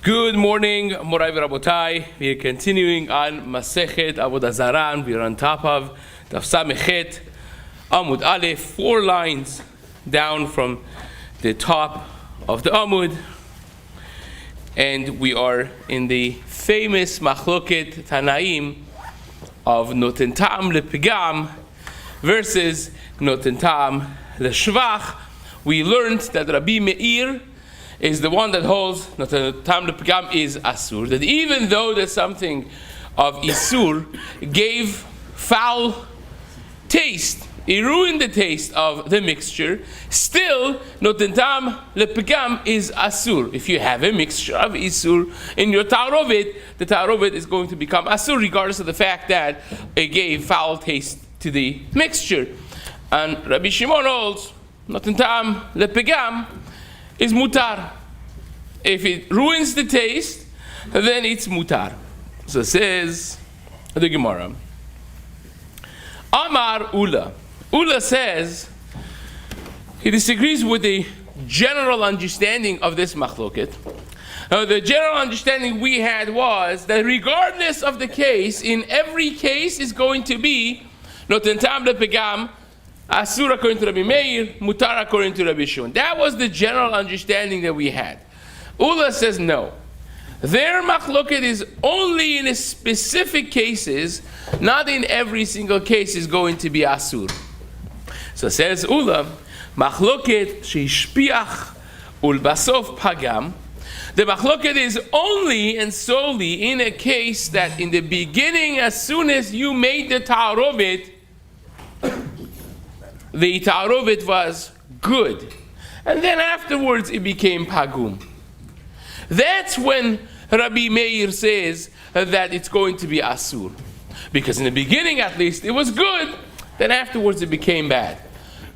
Good morning, Morai Rabotai. We are continuing on Mesechet Avodah Zarah. We are on top of Mesechet Amud Aleph, 4 lines down from the top of the Amud, and we are in the famous Machloket Tanaim of Noten Ta'am Lepigam versus Noten Ta'am Leshvach. We learned that Rabbi Meir is the one that holds Noten Ta'am Lepigam is Asur, that even though there's something of Isur gave foul taste, it ruined the taste of the mixture, still Noten Ta'am Lepigam is Asur. If you have a mixture of Isur in your Ta'arovet, the Ta'arovet is going to become Asur regardless of the fact that it gave foul taste to the mixture. And Rabbi Shimon holds Noten Ta'am Lepigam is mutar. If it ruins the taste, then it's mutar. So it says the Gemara. Amar Ula. Ula says he disagrees with the general understanding of this machloket. The general understanding we had was that regardless of the case, in every case is going to be Noten Ta'am Lepigam Asur according to Rabbi Meir, mutar according to Rabbi Shimon. That was the general understanding that we had. Ula says no. Their machloket is only in specific cases, not in every single case is going to be Asur. So says Ula, machloket sheishpiach ulbasof pagam. The machloket is only and solely in a case that in the beginning, as soon as you made the ta'arovet, the ta'arovet was good, and then afterwards it became pagum. That's when Rabbi Meir says that it's going to be asur, because in the beginning at least it was good, then afterwards it became bad.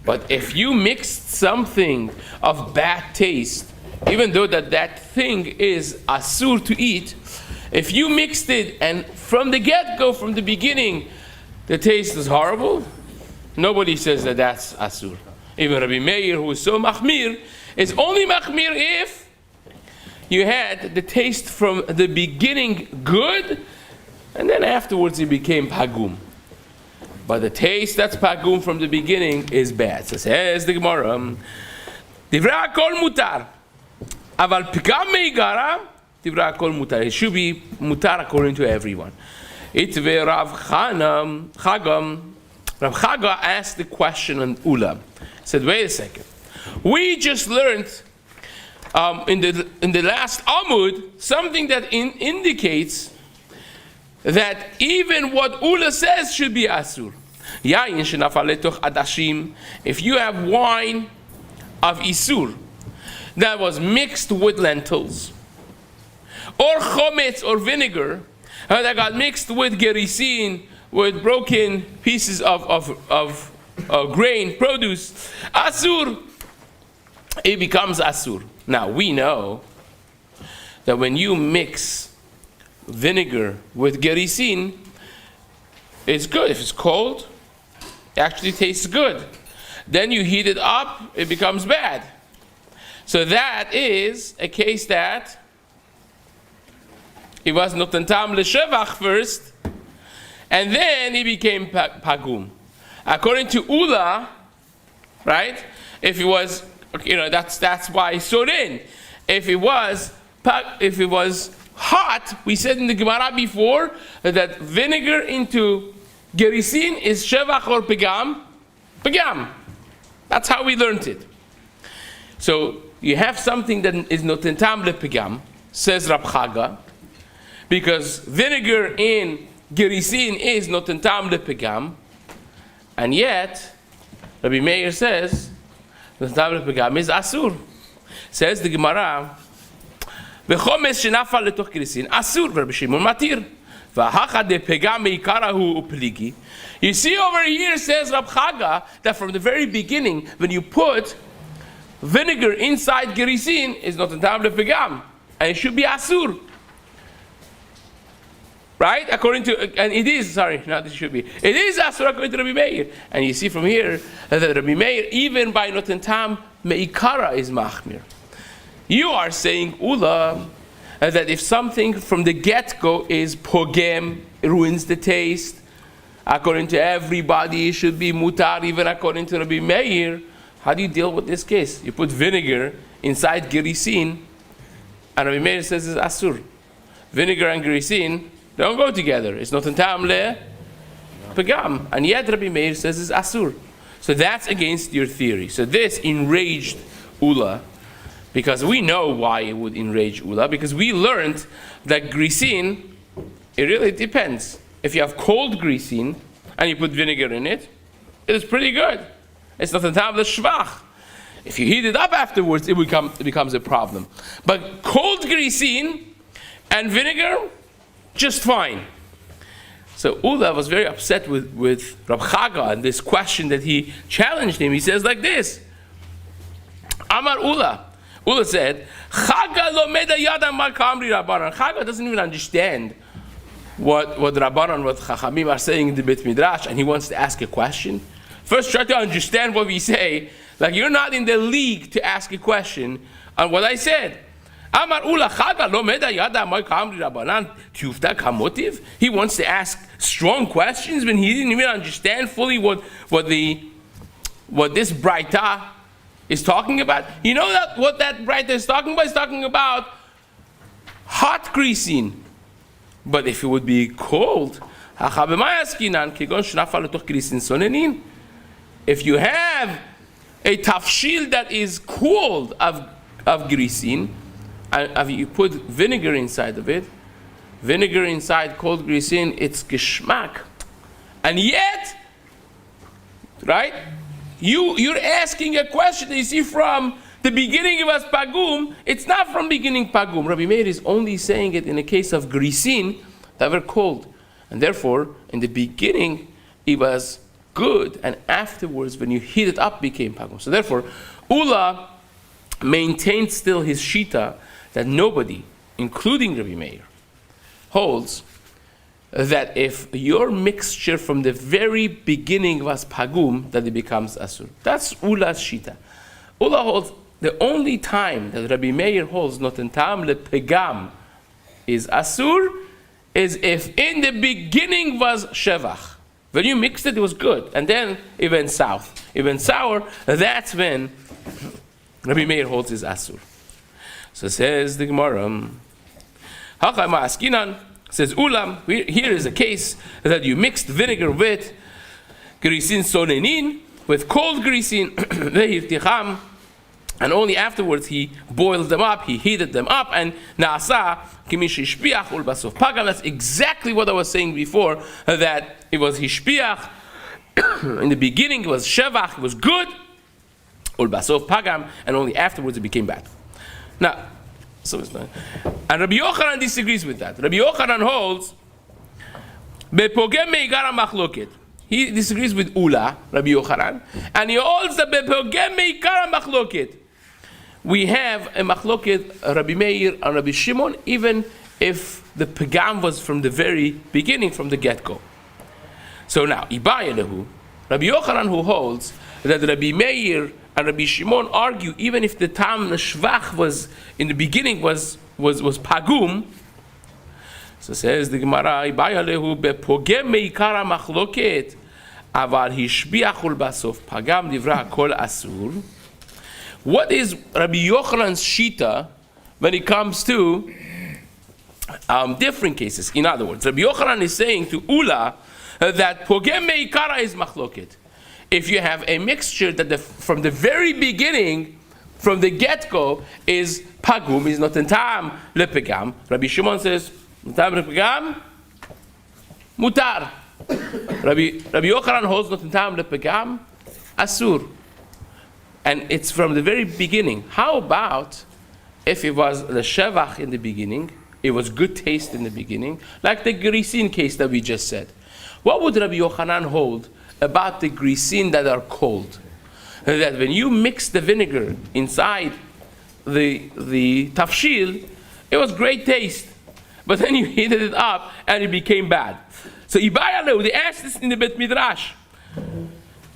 But if you mixed something of bad taste, even though that thing is asur to eat, if you mixed it and from the get-go, from the beginning, the taste is horrible, nobody says that that's asur. Even Rabbi Meir, who is so machmir, is only machmir if you had the taste from the beginning good, and then afterwards it became pagum. But the taste that's pagum from the beginning is bad. So says the Gemara, Divrei hakol mutar, aval pigam meigara, Divrei hakol mutar. It should be mutar according to everyone. Itvei Rav Chagam. Rav Chaga asked the question on Ula. He said, wait a second. We just learned in the last Amud something that indicates that even what Ula says should be Asur. Yain shenafal letoch adashim. If you have wine of Isur that was mixed with lentils, or chometz or vinegar that got mixed with gerisin, with broken pieces of grain, produce, asur, it becomes asur. Now, we know that when you mix vinegar with gerisin, it's good. If it's cold, it actually tastes good. Then you heat it up, it becomes bad. So that is a case that it was Noten Ta'am Leshvach first, and then he became pagum. According to Ula, right? If it was, that's why he sewed in. If it was hot, we said in the Gemara before that vinegar into gerisin is shevach or pagam. Pagam. That's how we learned it. So you have something that is Noten Ta'am Lepigam, says Rab Chaga, because vinegar in gerisin is Noten Ta'am Lepigam, and yet Rabbi Meir says Noten Ta'am Lepigam is asur. Says the Gemara, v'chomes shenafal letoch gerisin asur, Rabbi Shimon matir, v'hacha de pegam meikarahu upligi. You see over here, says Rab Chaga, that from the very beginning, when you put vinegar inside gerisin, is Noten Ta'am Lepigam, and it should be asur. Right? According to, and it is, sorry, not it should be. It is Asur according to Rabbi Meir. And you see from here that Rabbi Meir, even by Noten Ta'am Meikara, is Machmir. You are saying, Ula, that if something from the get-go is pogem, it ruins the taste, according to everybody, it should be mutar, even according to Rabbi Meir. How do you deal with this case? You put vinegar inside gerisin, and Rabbi Meir says it's asur. Vinegar and gerisin don't go together. It's not in tam le pagam, and yet Rabbi Meir says it's asur. So that's against your theory. So this enraged Ula, because we know why it would enrage Ula, because we learned that gerisin, it really depends. If you have cold gerisin and you put vinegar in it, it is pretty good. It's not a tam le shvach. If you heat it up afterwards, it becomes a problem. But cold gerisin and vinegar, just fine. So Ula was very upset with Rab Chaga and this question that he challenged him. He says like this: Amar Ula. Ula said, Chaga lo meda yada ma kamri Rabbanan. Chaga doesn't even understand what Rabbanan, what Chachamim are saying in the Beit Midrash, and he wants to ask a question. First, try to understand what we say. Like, you're not in the league to ask a question on what I said. Amar Ula Chaga lo meda yada ma kamri Rabbanan tufta kamotiv. He wants to ask strong questions when he didn't even understand fully what this Braita is talking about. You know that what that Braita is talking about? Is talking about hot gerisin. But if it would be cold, if you have a tafshil that is cold of gerisin, and you put vinegar inside of it, vinegar inside cold gerisin, it's geschmack. And yet, right, you're asking a question that you see from the beginning of us pagum. It's not from beginning pagum. Rabbi Meir is only saying it in a case of gerisin that were cold. And therefore, in the beginning, it was good, and afterwards, when you heat it up, became pagum. So therefore, Ula maintained still his shita that nobody, including Rabbi Meir, holds that if your mixture from the very beginning was pagum, that it becomes asur. That's Ula's shita. Ula holds the only time that Rabbi Meir holds noten tam le pegam is asur is if in the beginning was shevach. When you mixed it, it was good, and then it went south. It went sour. That's when Rabbi Meir holds his asur. So says the Gemara, Hachama askinan, says Ulam, here is a case that you mixed vinegar with gerisin sonenin, with cold gerisin, vehirticham, and only afterwards he boiled them up, he heated them up, and naasa kimish hishpiach ulbasof pagam. That's exactly what I was saying before, that it was hishpiach. In the beginning it was shevach, it was good, ulbasof pagam, and only afterwards it became bad. Now, so it's not. And Rabbi Yochanan disagrees with that. Rabbi Yochanan holds bepogem meigara machloket. He disagrees with Ula, Rabbi Yochanan, and he holds that bepogem meigara machloket. We have a machloket, Rabbi Meir and Rabbi Shimon, even if the pagam was from the very beginning, from the get-go. So now, Ibayalehu, Rabbi Yochanan, who holds that Rabbi Meir and Rabbi Shimon argue, even if the tam neshvach was in the beginning was pagum. So says the Gemara, Ibayalehu bepogem meikara machloket, aval hishbiach ulbasof pagam divra kol asur. What is Rabbi Yochanan's shita when it comes to different cases? In other words, Rabbi Yochanan is saying to Ula that pogem meikara is machloket. If you have a mixture that from the very beginning, from the get-go, is pagum, is not in tam lepegam. Rabbi Shimon says, tam lepegam, mutar. Rabbi Yochanan holds not in tam lepegam, asur. And it's from the very beginning. How about if it was the shevach in the beginning, it was good taste in the beginning, like the gerisin case that we just said? What would Rabbi Yochanan hold about the gerisin that are cold? That when you mix the vinegar inside the tafshil, it was great taste, but then you heated it up and it became bad. So Ibayalehu, they asked this in the Bet Midrash.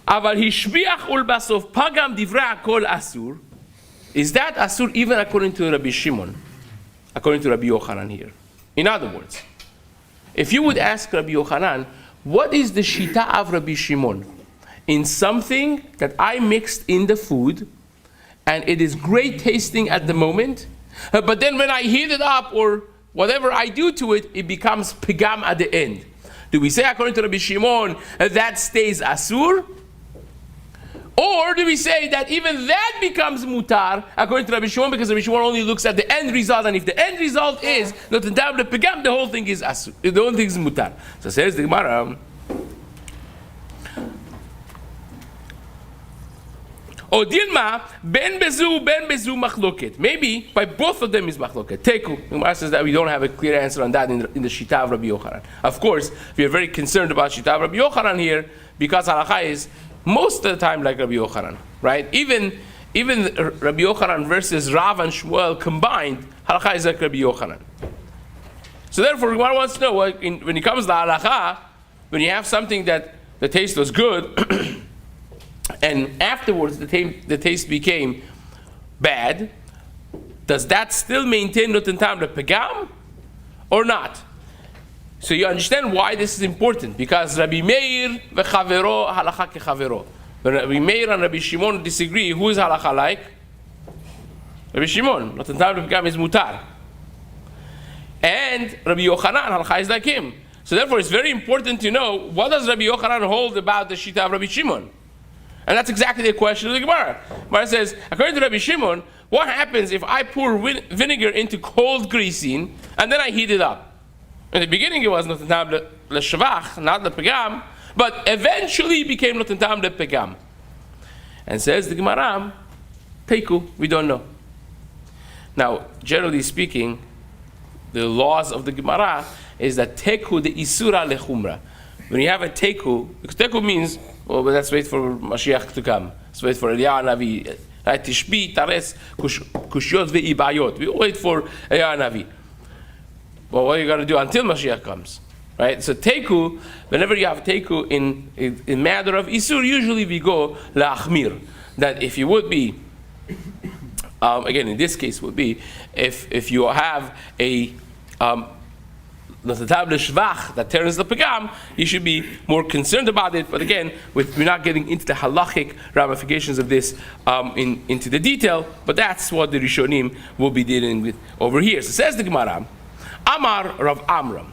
Aval hishbiach ulbasof pagam divra kol asur. Is that asur even according to Rabbi Shimon? according to Rabbi Yochanan here. In other words, if you would ask Rabbi Yochanan, what is the shita of Rabbi Shimon in something that I mixed in the food and it is great tasting at the moment, but then when I heat it up or whatever I do to it, it becomes pigam at the end? Do we say according to Rabbi Shimon that stays asur? Or do we say that even that becomes mutar according to Rabbi Shimon, because Rabbi Shimon only looks at the end result, and if the end result is not the pigam, the whole thing is asur, the whole thing is mutar. So says the Gemara, O Dilma, ben bezu machloket. Maybe by both of them is machloket. Teku. The Gemara says that we don't have a clear answer on that in the Shita of Rabbi Yochanan. Of course, we are very concerned about Shita of Rabbi Yochanan here, because halakha is most of the time like Rabbi Yochanan, right? Even Rabbi Yochanan versus Rav and Shmuel combined, halakha is like Rabbi Yochanan. So therefore, Gemara wants to know, when it comes to halakha, when you have something that the taste was good, and afterwards the taste became bad, does that still maintain noten tam pegam or not? So you understand why this is important, because Rabbi Meir v'chavero halacha kechavero. When Rabbi Meir and Rabbi Shimon disagree, who is halacha like? Rabbi Shimon. Noten tam pegam is mutar. And Rabbi Yochanan halacha is like him. So therefore, it's very important to know, what does Rabbi Yochanan hold about the shita of Rabbi Shimon? And that's exactly the question of the Gemara. Gemara says, according to Rabbi Shimon, what happens if I pour vinegar into cold grisine and then I heat it up? In the beginning, it was not tam l'shvach, not the pegam, but eventually it became not tam le pegam. And says the Gemara, Teiku, we don't know. Now, generally speaking, the laws of the Gemara is that Teiku the isura lechumra. When you have a Teiku, because Teiku means, well, let's wait for Mashiach to come. Let's wait for Eliyahu Navi. Right? Tishbi, Tares, Kushyot ve'ibayot. We wait for Eliyahu Navi. Well, what are you going to do until Mashiach comes? Right? So Teiku, whenever you have Teiku in matter of Isur, usually we go la'achmir. That if you would be, again in this case would be, if you have a that turns the pegam, you should be more concerned about it. But again, we're not getting into the halachic ramifications of this into the detail, but that's what the Rishonim will be dealing with over here. So says the Gemara, Amar Rav Amram.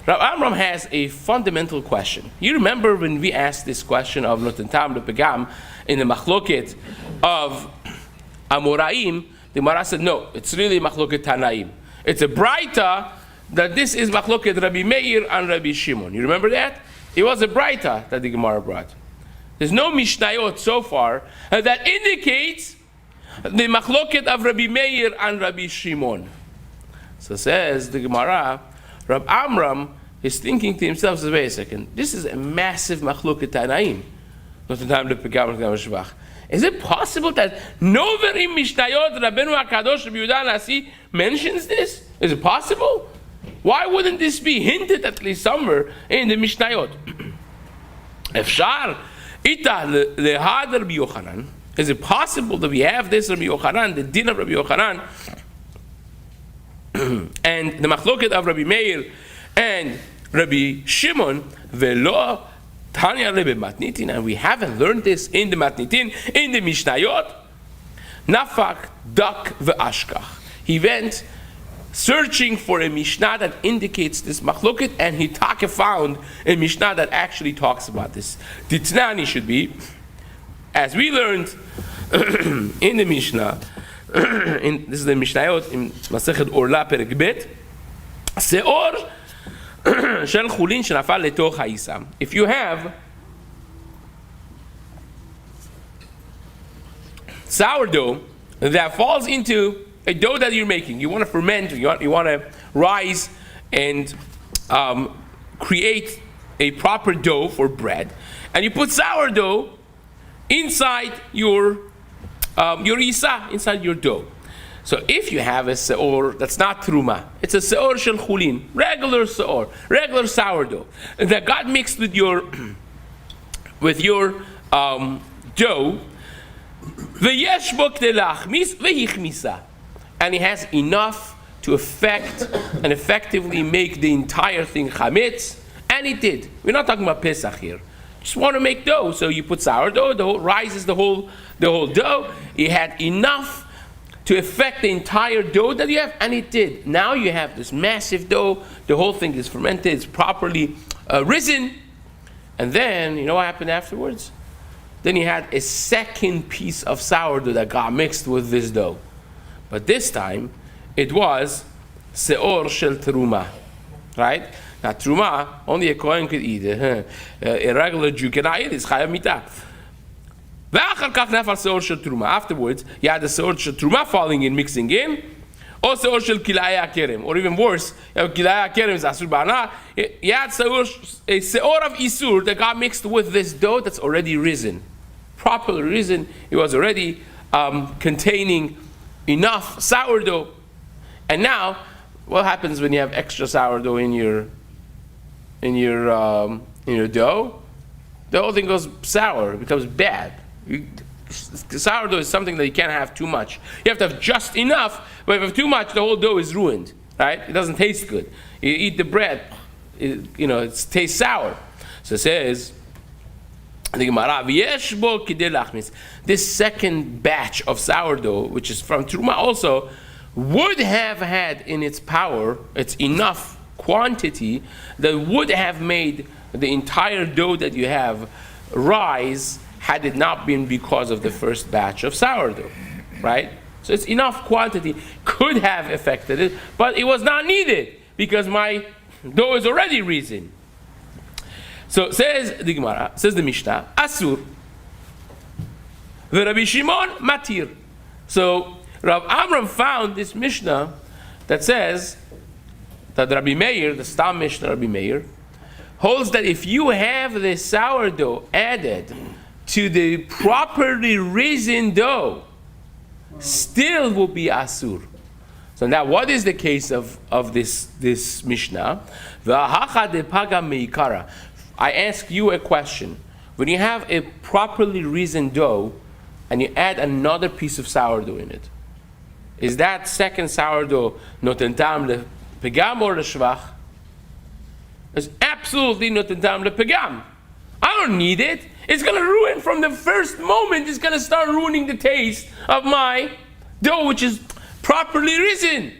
Rav Amram has a fundamental question. You remember when we asked this question of noten tam pegam in the machloket of Amoraim, the Gemara said, no, it's really machloket Tanaim. It's a braita that this is machloket Rabbi Meir and Rabbi Shimon. You remember that? It was a braita that the Gemara brought. There's no mishnayot so far that indicates the machloket of Rabbi Meir and Rabbi Shimon. So says the Gemara, Rav Amram is thinking to himself, says, wait a second, this is a massive machloket Tanaim. Is it possible that nowhere in Mishnayot Rabbeinu HaKadosh Rabbi Yehuda Nasi mentions this? Is it possible? Why wouldn't this be hinted at least somewhere in the Mishnayot? Efshar ita lehad Rabbi Yochanan. Is it possible that we have this Rabbi Yochanan, the din of Rabbi Yochanan, and the machloket of Rabbi Meir and Rabbi Shimon, velo Tanya Rebbe Matnitin, and we haven't learned this in the Matnitin, in the Mishnayot? Nafak dak ve'ashkach. He went searching for a Mishnah that indicates this machloket, and he found a Mishnah that actually talks about this. Ditnani should be, as we learned in the Mishnah, this is the Mishnayot in Mesechet Orla Perek Bet, Seor shel chulin shenafal letoch ha'isam. If you have sourdough that falls into a dough that you're making, you want to ferment, you want to rise and create a proper dough for bread, and you put sourdough inside your isa, inside your dough. So if you have a seor that's not truma, it's a seor shel chulin, regular seor, regular sourdough that got mixed with your dough, veyesh bo k'dei lachmis vehichmisa, and it has enough to affect and effectively make the entire thing chametz, and it did. We're not talking about Pesach here. Just want to make dough, so you put sourdough, the whole rises the whole dough. It had enough to affect the entire dough that you have, and it did. Now you have this massive dough. The whole thing is fermented. It's properly risen, and then you know what happened afterwards? Then you had a second piece of sourdough that got mixed with this dough, but this time it was seor shel teruma, right? Now, truma, only a Kohen could eat it. A regular Jew cannot eat it. It's chayav mitah. Afterwards, you had the seor shel teruma falling in, mixing in, or seor shel kilaya kerem, or even worse, kilaya kerem is asur ba'ana. You had a seor of isur that got mixed with this dough that's already risen. Properly risen, it was already containing enough sourdough. And now, what happens when you have extra sourdough in your dough? The whole thing goes sour. It becomes bad. Sourdough is something that you can't have too much. You have to have just enough. But if you have too much, the whole dough is ruined. Right? It doesn't taste good. You eat the bread, it tastes sour. So it says, the Gemara, this second batch of sourdough, which is from Truma also, would have had in its power, it's enough quantity that would have made the entire dough that you have rise had it not been because of the first batch of sourdough, right? So it's enough quantity, could have affected it, but it was not needed because my dough is already risen. So says the Gemara, says the Mishnah, Asur, Rabbi Shimon Matir. So Rav Amram found this Mishnah that says that Rabbi Meir, the Stam Mishnah Rabbi Meir, holds that if you have the sourdough added to the properly risen dough, still will be Asur. So now what is the case of this Mishnah? I ask you a question. When you have a properly risen dough and you add another piece of sourdough in it, is that second sourdough noten tam lepegam or leshvach? It's absolutely noten tam lepegam. I don't need it. It's going to ruin from the first moment. It's going to start ruining the taste of my dough, which is properly risen.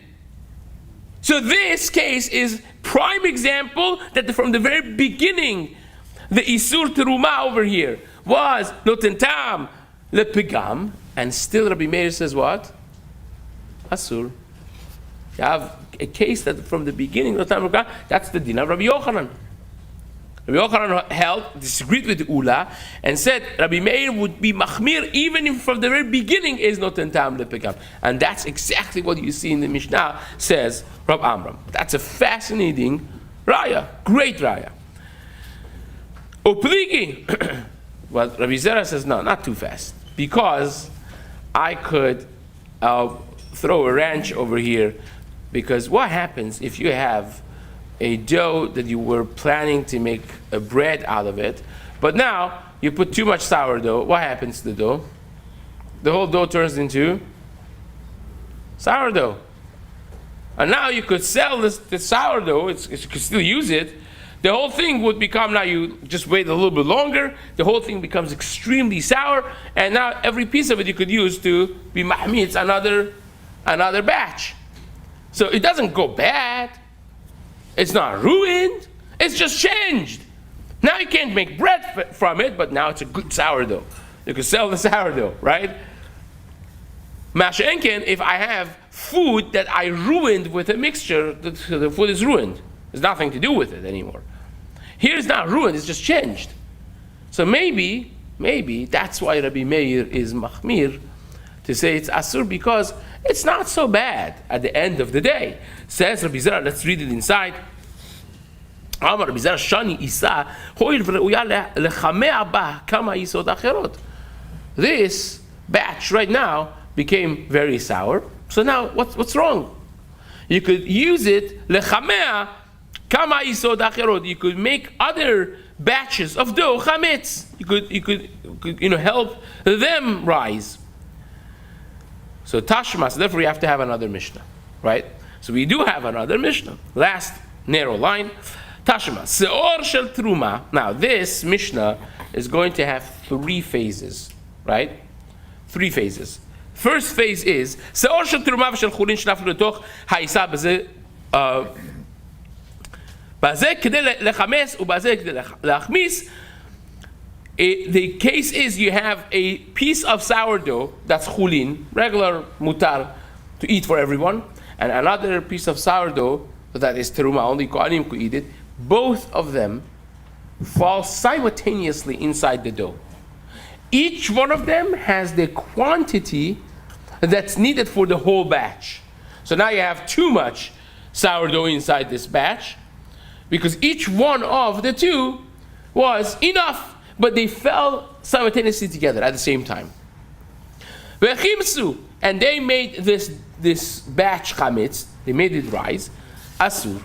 So this case is prime example that from the very beginning, the Isur Teruma over here was Noten Tam Lepegam, and still Rabbi Meir says what? Asur. You have a case that from the beginning, Noten Tam Lepegam, that's the din of Rabbi Yochanan. Rabbi Yochanan held, disagreed with the Ula, and said Rabbi Meir would be Machmir even if from the very beginning is Noten Tam Lepegam. And that's exactly what you see in the Mishnah, says Rabbi Amram. That's a fascinating raya, great raya. Upligi. Well, Rabbi Zera says no, not too fast, because I could throw a wrench over here, because what happens if you have a dough that you were planning to make a bread out of it, but now you put too much sourdough? What happens to the dough? The whole dough turns into sourdough. And now you could sell the sourdough, you could still use it. The whole thing would become, now you just wait a little bit longer, the whole thing becomes extremely sour, and now every piece of it you could use to be mahmitz, another batch. So it doesn't go bad. It's not ruined. It's just changed. Now you can't make bread from it, but now it's a good sourdough. You can sell the sourdough, right? Masha Enken, if I have food that I ruined with a mixture, the food is ruined. There's nothing to do with it anymore. Here it's not ruined, it's just changed. So maybe that's why Rabbi Meir is Machmir, to say it's Asur, because it's not so bad at the end of the day. Says Rabbi Zera, let's read it inside. Amar Rabbi Zera, Shani Isa, Hoil v'reuya lechamea ba kama yisod acherot. This batch right now became very sour. So now what's wrong? You could use it lechamea kama yisod acherot. You could make other batches of dough chametz. You could help them rise. So Tashmas, therefore you have to have another Mishnah, right? So we do have another Mishnah. Last narrow line. Tashma. Seor shel Truma. Now this Mishnah is going to have 3 phases, right? 3 phases. First phase is Seor shel Truma v'shel Chulin shnaflu letoch ha'isa b'zeh kedei lechames u'b'zeh kedei lachmis. The case is you have a piece of sourdough that's chulin, regular mutar to eat for everyone, and another piece of sourdough that is teruma, only kohanim could eat it. Both of them fall simultaneously inside the dough. Each one of them has the quantity that's needed for the whole batch. So now you have too much sourdough inside this batch because each one of the 2 was enough. But they fell simultaneously together at the same time. And they made this batch chametz, they made it rise, asur.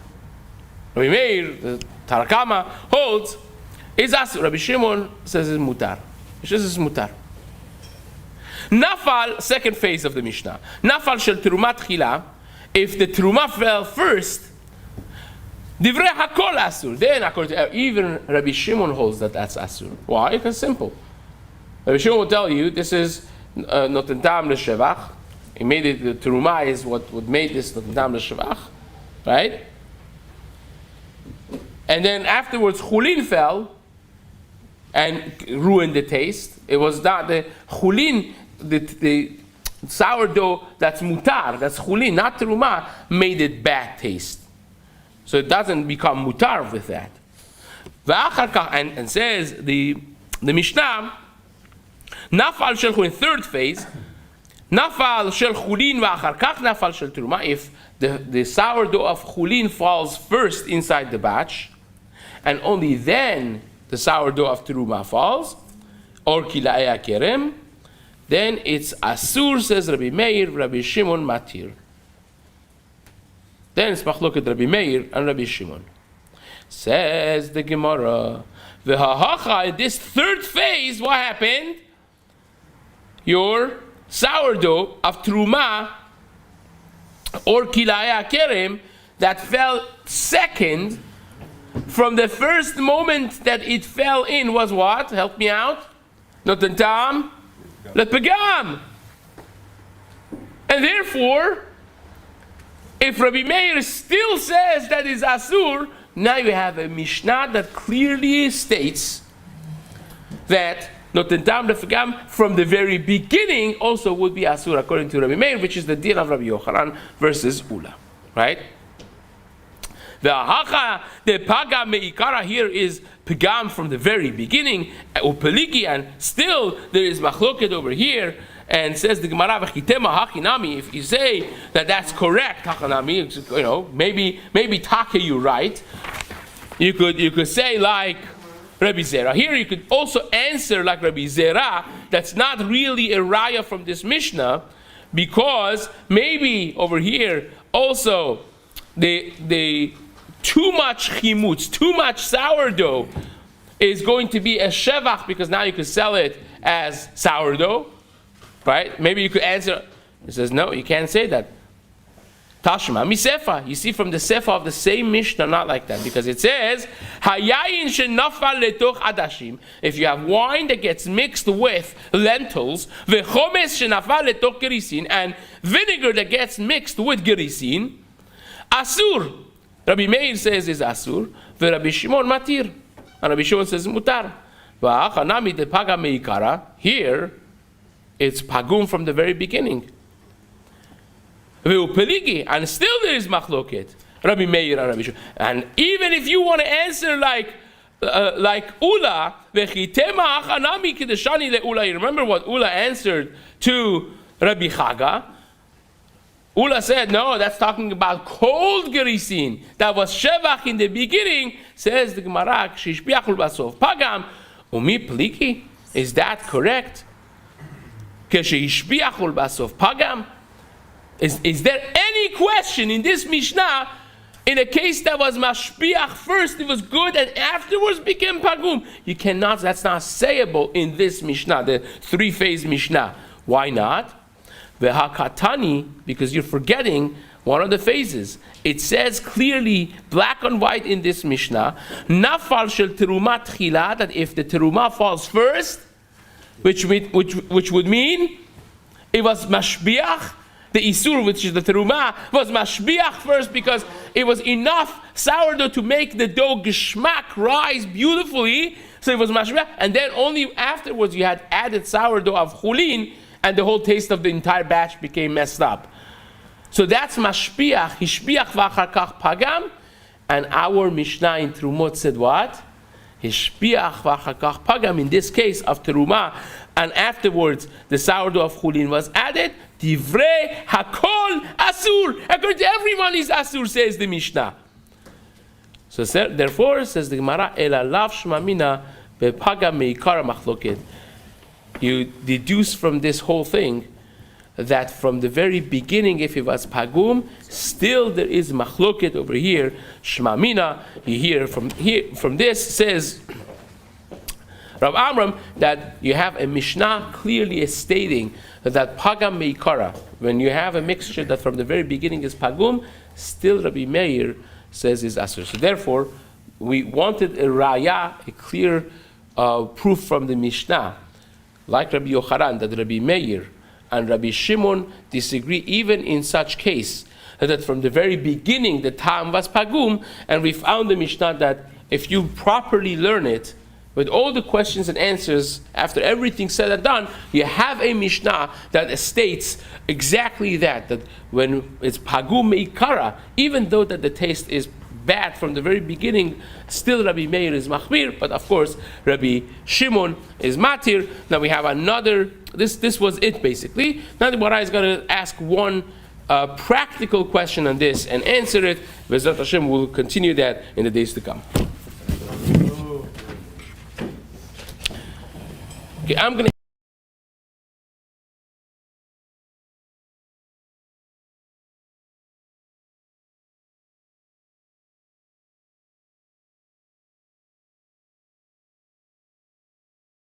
Rabbi Meir, the Tarakama, holds, is asur. Rabbi Shimon says it's mutar. He says it's mutar. Nafal, second phase of the Mishnah. Nafal shel terumat chila, if the teruma fell first, Divrei hakol asur. Then, according to even Rabbi Shimon holds that that's asur. Why? Because simple. Rabbi Shimon will tell you this is noten tam l'shevach. He made it. The teruma is what made this noten tam l'shevach, right? And then afterwards, chulin fell and ruined the taste. It was not the chulin, the sourdough that's mutar, that's chulin, not teruma, made it bad taste. So it doesn't become mutar with that. And says the Mishnah, nafal shel chulin, third phase, nafal shel chulin v'achar kach nafal shel teruma. If the sourdough of chulin falls first inside the batch, and only then the sourdough of teruma falls, or kila'ei kerem, then it's asur, says Rabbi Meir, Rabbi Shimon matir. Then it's machloket Rabbi Meir and Rabbi Shimon. Says the Gemara, v'hahacha, in this third phase, what happened? Your sourdough of truma or kila'ei kerem that fell second from the first moment that it fell in was what? Help me out. Noten tam lepagam. And therefore, if Rabbi Meir still says that is asur, now you have a Mishnah that clearly states that noten tam lepagam from the very beginning also would be asur according to Rabbi Meir, which is the din of Rabbi Yochanan versus Ula, right? The hacha, the paga meikara here is pagam from the very beginning, upeliki, and still there is machloket over here, and says the Gemara v'chitema hachinami. If you say that that's correct, hachinami, maybe take you right. You could say like Rabbi Zera. Here you could also answer like Rabbi Zera. That's not really a raya from this Mishnah, because maybe over here also the too much chimutz, too much sourdough is going to be a shevach, because now you could sell it as sourdough, right? Maybe you could answer. He says, no, you can't say that. Tashma misefa. You see from the sefa of the same Mishnah, not like that, because it says hayayin shenafal letoch adashim. If you have wine that gets mixed with lentils, vechomes shenafal letoch gerisin, and vinegar that gets mixed with gerisin, asur. Rabbi Meir says is asur, Rabbi Shimon matir, and Rabbi Shimon says mutar. V'achanami de paga meikara. Here, it's pagum from the very beginning. Ve'upeligi, and still there is machloket. Rabbi Meir and Rabbi Shimon. And even if you want to answer like Ula, v'chitema achanami kedeshani le'ula. You remember what Ula answered to Rabbi Chaga? Ula said, no, that's talking about cold gerisin. That was shevach in the beginning, says the Gemara, shishbiachul basov pagam, umi pliki. Is that correct? Keshishbiachul basov pagam. Is there any question in this Mishnah, in a case that was mashpiach first, it was good, and afterwards became pagum? You cannot, that's not sayable in this Mishnah, the three-phase Mishnah. Why not? V'hakatani, because you're forgetting one of the phases. It says clearly, black and white in this Mishnah, Nafal shel teruma tchila, that if the teruma falls first, which would mean it was mashbiach, the isur, which is the teruma, was mashbiach first because it was enough sourdough to make the dough geschmack rise beautifully. So it was mashbiach, and then only afterwards you had added sourdough of chulin, and the whole taste of the entire batch became messed up. So that's mashbiach, hishbiach v'achar kach pagam, and our Mishnah in Terumot said what? Hishbiach v'achar kach pagam, in this case of teruma, and afterwards the sourdough of chulin was added. Divrei hakol asur, according to everyone is asur, says the Mishnah. So therefore, says the Gemara, ela lav shmamina bepagam meikara machloket. You deduce from this whole thing that from the very beginning, if it was pagum, still there is machloket over here. Shmamina, you hear from this says Rav Amram that you have a Mishnah clearly stating that pagam meikara, when you have a mixture that from the very beginning is pagum, still Rabbi Meir says is asur. So therefore, we wanted a raya, a clear proof from the Mishnah, like Rabbi Yochanan, that Rabbi Meir and Rabbi Shimon disagree even in such case, that from the very beginning the tam was pagum, and we found the Mishnah that if you properly learn it, with all the questions and answers, after everything said and done, you have a Mishnah that states exactly that when it's pagum meikara, even though that the taste is bad from the very beginning, still Rabbi Meir is machmir, but of course Rabbi Shimon is matir. Now we have another, this was it basically. Now the Gemara is going to ask one practical question on this and answer it. B'ezrat Hashem, we'll continue that in the days to come. Okay, I'm going to